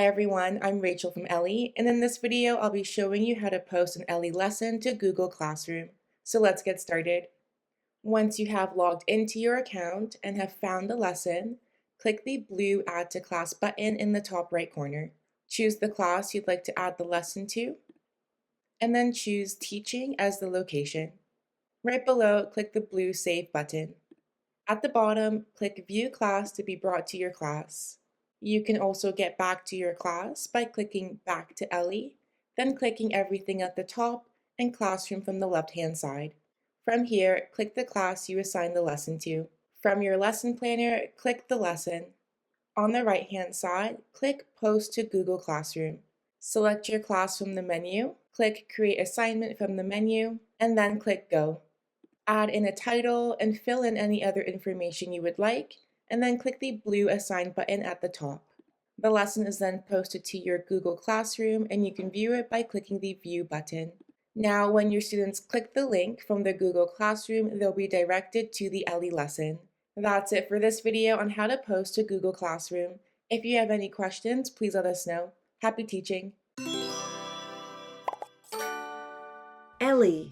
Hi everyone, I'm Rachel from Ellii, and in this video I'll be showing you how to post an Ellii lesson to Google Classroom. So let's get started. Once you have logged into your account and have found the lesson, click the blue Add to Class button in the top right corner. Choose the class you'd like to add the lesson to, and then choose Teaching as the location. Right below, click the blue Save button. At the bottom, click View Class to be brought to your class. You can also get back to your class by clicking Back to Ellii, then clicking everything at the top and Classroom from the left-hand side. From here, click the class you assigned the lesson to. From your lesson planner, click the lesson. On the right-hand side, click Post to Google Classroom. Select your class from the menu, click Create Assignment from the menu, and then click Go. Add in a title and fill in any other information you would like, and then click the blue Assign button at the top. The lesson is then posted to your Google Classroom, and you can view it by clicking the View button. Now, when your students click the link from the Google Classroom, they'll be directed to the Ellii lesson. That's it for this video on how to post to Google Classroom. If you have any questions, please let us know. Happy teaching! Ellii.